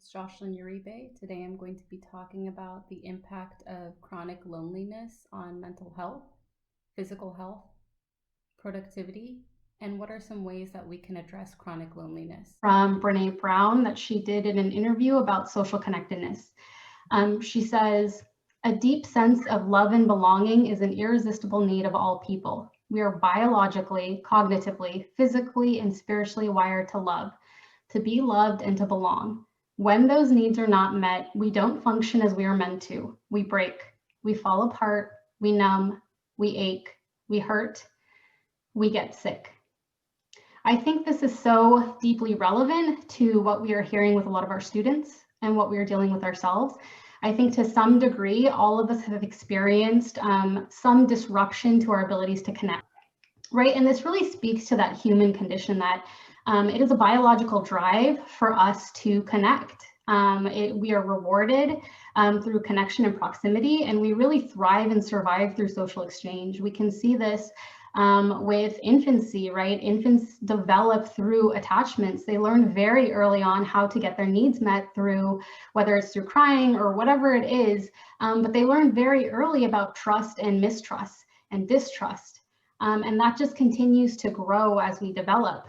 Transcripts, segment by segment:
it's Jocelyn Uribe. Today I'm going to be talking about the impact of chronic loneliness on mental health, physical health, productivity, and what are some ways that we can address chronic loneliness. From Brene Brown that she did in an interview about social connectedness. She says, a deep sense of love and belonging is an irresistible need of all people. We are biologically, cognitively, physically, and spiritually wired to love, to be loved and to belong. When those needs are not met, we don't function as we are meant to. We break, we fall apart, we numb, we ache, we hurt, we get sick. I think this is so deeply relevant to what we are hearing with a lot of our students and what we are dealing with ourselves. I think to some degree, all of us have experienced some disruption to our abilities to connect, right? And this really speaks to that human condition that it is a biological drive for us to connect. We are rewarded through connection and proximity, and we really thrive and survive through social exchange. We can see this with infancy, right? Infants develop through attachments. They learn very early on how to get their needs met through, whether it's through crying or whatever it is, but they learn very early about trust and mistrust and distrust. And that just continues to grow as we develop.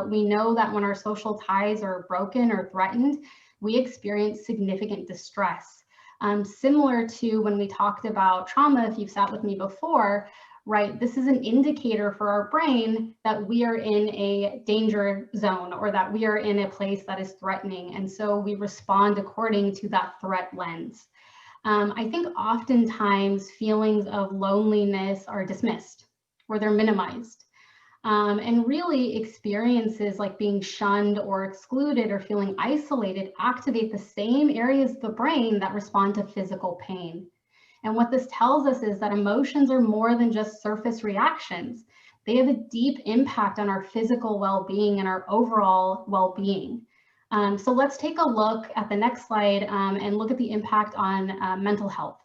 We know that when our social ties are broken or threatened, we experience significant distress. Similar to when we talked about trauma, if you've sat with me before, right, this is an indicator for our brain that we are in a danger zone or that we are in a place that is threatening. And so we respond according to that threat lens. I think oftentimes feelings of loneliness are dismissed or they're minimized. And really experiences like being shunned or excluded or feeling isolated activate the same areas of the brain that respond to physical pain. And what this tells us is that emotions are more than just surface reactions. They have a deep impact on our physical well-being and our overall well-being. So let's take a look at the next slide and look at the impact on mental health.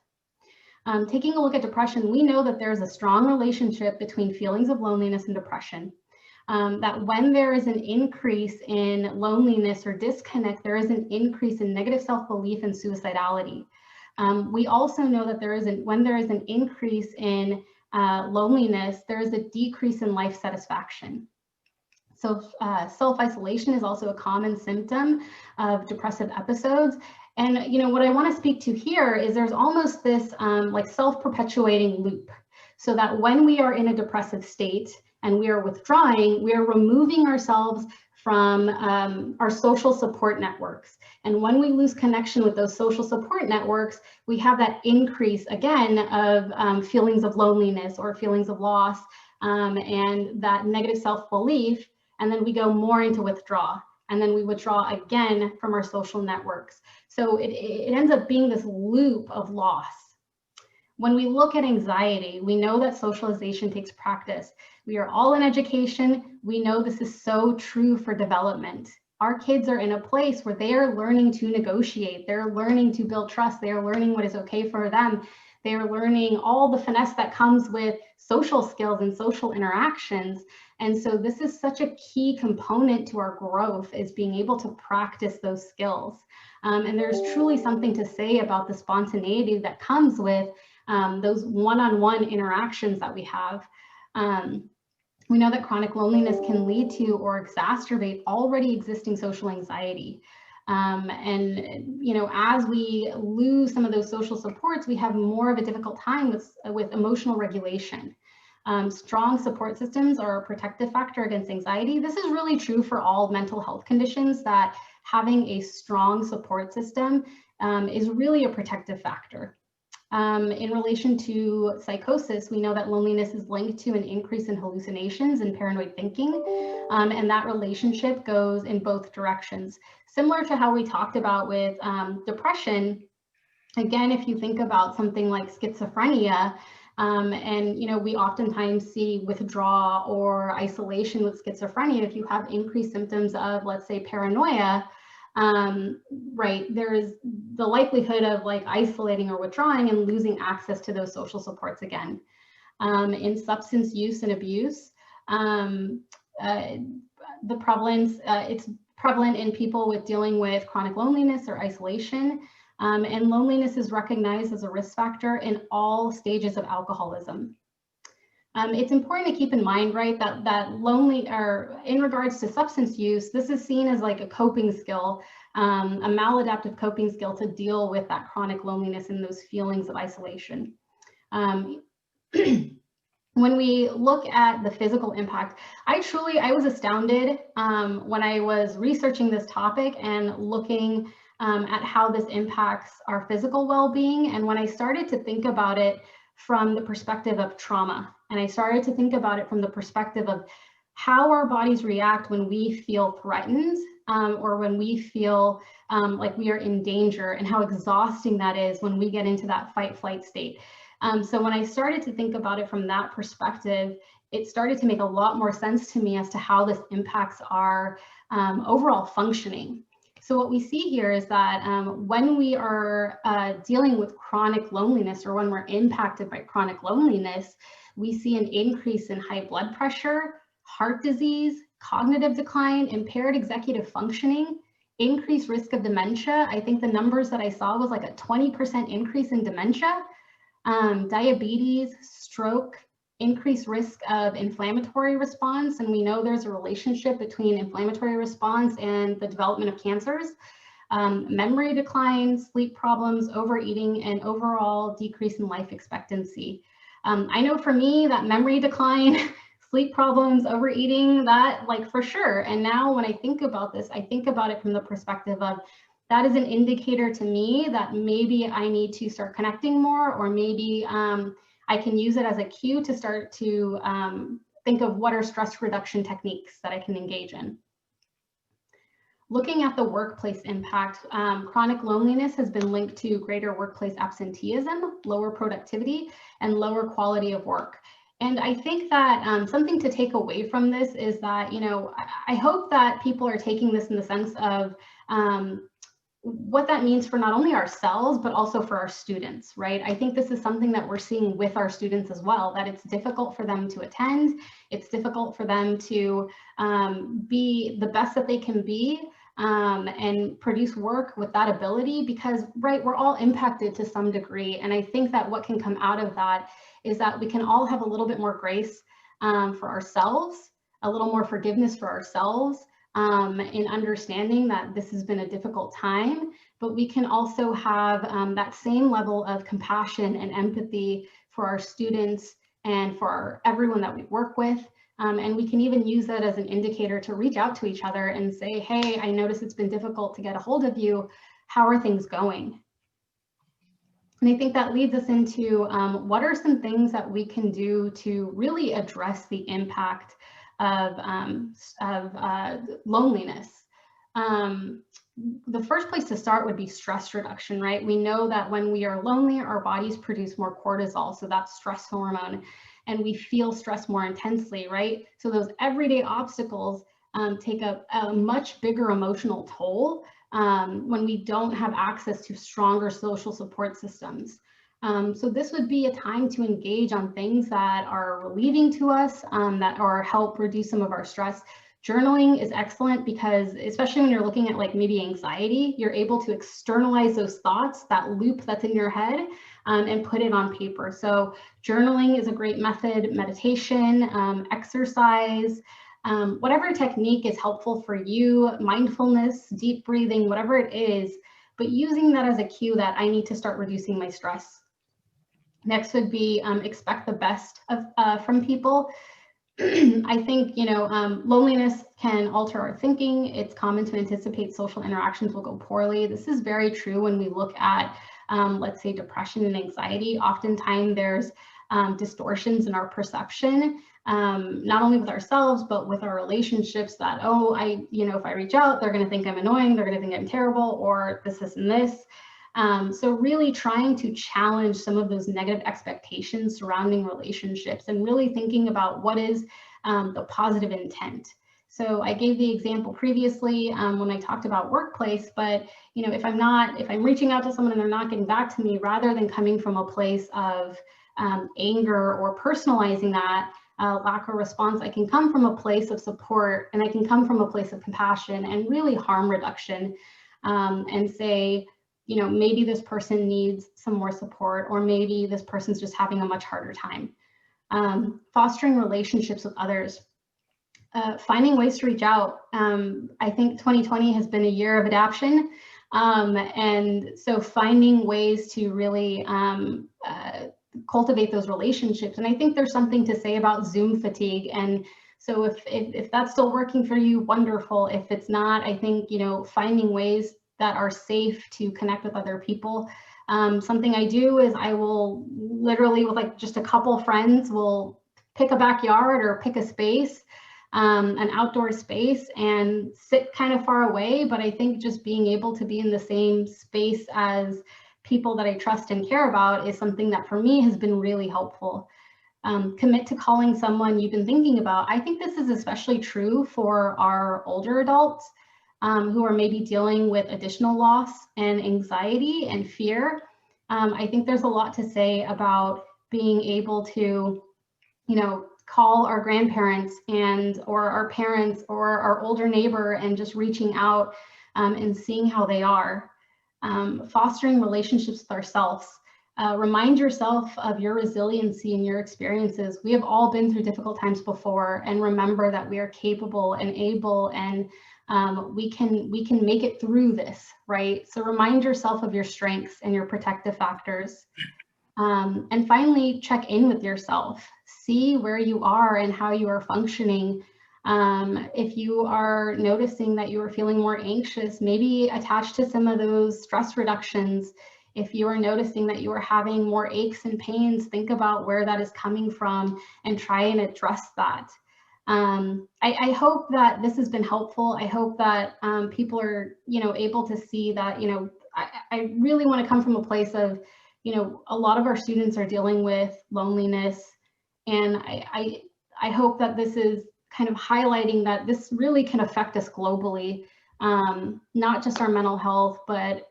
Taking a look at depression, we know that there's a strong relationship between feelings of loneliness and depression. That when there is an increase in loneliness or disconnect, there is an increase in negative self-belief and suicidality. We also know that when there is an increase in loneliness, there is a decrease in life satisfaction. So self-isolation is also a common symptom of depressive episodes. And what I want to speak to here is there's almost this like self-perpetuating loop. So that when we are in a depressive state and we are withdrawing, we are removing ourselves from our social support networks. And when we lose connection with those social support networks, we have that increase again of feelings of loneliness or feelings of loss and that negative self-belief. And then we go more into withdraw. And then we withdraw again from our social networks. So it ends up being this loop of loss. When we look at anxiety, we know that socialization takes practice. We are all in education. We know this is so true for development. Our kids are in a place where they are learning to negotiate. They're learning to build trust. They are learning what is okay for them. They are learning all the finesse that comes with social skills and social interactions. And so this is such a key component to our growth, is being able to practice those skills. And there's truly something to say about the spontaneity that comes with those one-on-one interactions that we have. We know that chronic loneliness can lead to or exacerbate already existing social anxiety. As we lose some of those social supports, we have more of a difficult time with emotional regulation. Strong support systems are a protective factor against anxiety. This is really true for all mental health conditions, that having a strong support system is really a protective factor. In relation to psychosis, we know that loneliness is linked to an increase in hallucinations and paranoid thinking, and that relationship goes in both directions. Similar to how we talked about with depression, again, if you think about something like schizophrenia, we oftentimes see withdrawal or isolation with schizophrenia. If you have increased symptoms of, let's say, paranoia, right, there is the likelihood of like isolating or withdrawing and losing access to those social supports again. In substance use and abuse, the prevalence, it's prevalent in people with dealing with chronic loneliness or isolation. And loneliness is recognized as a risk factor in all stages of alcoholism. It's important to keep in mind, right, that lonely, or in regards to substance use, this is seen as like a coping skill, a maladaptive coping skill to deal with that chronic loneliness and those feelings of isolation. When we look at the physical impact, I was astounded when I was researching this topic and looking at how this impacts our physical well-being. And when I started to think about it from the perspective of trauma, and I started to think about it from the perspective of how our bodies react when we feel threatened or when we feel like we are in danger, and how exhausting that is when we get into that fight-flight state. So when I started to think about it from that perspective, it started to make a lot more sense to me as to how this impacts our overall functioning. So what we see here is that when we are dealing with chronic loneliness, or when we're impacted by chronic loneliness, we see an increase in high blood pressure, heart disease, cognitive decline, impaired executive functioning, increased risk of dementia. I think the numbers that I saw was like a 20% increase in dementia, diabetes, stroke, increased risk of inflammatory response. And we know there's a relationship between inflammatory response and the development of cancers, memory decline, sleep problems, overeating, and overall decrease in life expectancy. I know for me that memory decline, sleep problems, overeating, that like for sure. And now when I think about this, I think about it from the perspective of that is an indicator to me that maybe I need to start connecting more, or maybe I can use it as a cue to start to think of what are stress reduction techniques that I can engage in. Looking at the workplace impact, chronic loneliness has been linked to greater workplace absenteeism, lower productivity, and lower quality of work. And I think that something to take away from this is that, you know, I hope that people are taking this in the sense of what that means for not only ourselves, but also for our students, right? I think this is something that we're seeing with our students as well, that it's difficult for them to attend. It's difficult for them to be the best that they can be and produce work with that ability, because, right, we're all impacted to some degree. And I think that what can come out of that is that we can all have a little bit more grace for ourselves, a little more forgiveness for ourselves, in understanding that this has been a difficult time, but we can also have that same level of compassion and empathy for our students and for everyone that we work with. And we can even use that as an indicator to reach out to each other and say, hey, I notice it's been difficult to get a hold of you. How are things going? And I think that leads us into what are some things that we can do to really address the impact of loneliness. The first place to start would be stress reduction, right? We know that when we are lonely, our bodies produce more cortisol, so that's stress hormone, and we feel stress more intensely, right? So those everyday obstacles take a much bigger emotional toll when we don't have access to stronger social support systems. So this would be a time to engage on things that are relieving to us, that are help reduce some of our stress. Journaling is excellent because, especially when you're looking at like maybe anxiety, you're able to externalize those thoughts, that loop that's in your head, and put it on paper. So journaling is a great method, meditation, exercise, whatever technique is helpful for you, mindfulness, deep breathing, whatever it is, but using that as a cue that I need to start reducing my stress. Next would be expect the best from people. I think, you know, loneliness can alter our thinking. It's common to anticipate social interactions will go poorly. This is very true when we look at, let's say, depression and anxiety. Oftentimes there's distortions in our perception, not only with ourselves, but with our relationships that, oh, if I reach out, they're going to think I'm annoying, they're going to think I'm terrible, or this, and this. So really trying to challenge some of those negative expectations surrounding relationships and really thinking about what is the positive intent. So I gave the example previously when I talked about workplace, but you know, if I'm reaching out to someone and they're not getting back to me, rather than coming from a place of anger or personalizing that, lack of response, I can come from a place of support, and I can come from a place of compassion and really harm reduction, and say, you know, maybe this person needs some more support, or maybe this person's just having a much harder time. Fostering relationships with others. Finding ways to reach out. I think 2020 has been a year of adaptation. And so finding ways to really cultivate those relationships. And I think there's something to say about Zoom fatigue. And so if that's still working for you, wonderful. If it's not, I think, you know, finding ways that are safe to connect with other people. Something I do is I will literally, with like just a couple friends, will pick a backyard or pick a space, an outdoor space, and sit kind of far away. But I think just being able to be in the same space as people that I trust and care about is something that for me has been really helpful. Commit to calling someone you've been thinking about. I think this is especially true for our older adults who are maybe dealing with additional loss and anxiety and fear. I think there's a lot to say about being able to, you know, call our grandparents or our parents or our older neighbor and just reaching out and seeing how they are. Fostering relationships with ourselves. Remind yourself of your resiliency and your experiences. We have all been through difficult times before, and remember that we are capable and able, and we can make it through this, right? So remind yourself of your strengths and your protective factors. And finally, check in with yourself. See where you are and how you are functioning. If you are noticing that you are feeling more anxious, maybe attach to some of those stress reductions. If you are noticing that you are having more aches and pains, think about where that is coming from and try and address that. I hope that this has been helpful. I hope that people are, you know, able to see that, you know, I really want to come from a place of, you know, a lot of our students are dealing with loneliness, and I hope that this is kind of highlighting that this really can affect us globally, not just our mental health, but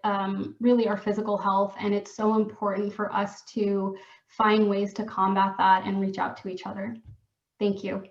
really our physical health. And it's so important for us to find ways to combat that and reach out to each other. Thank you.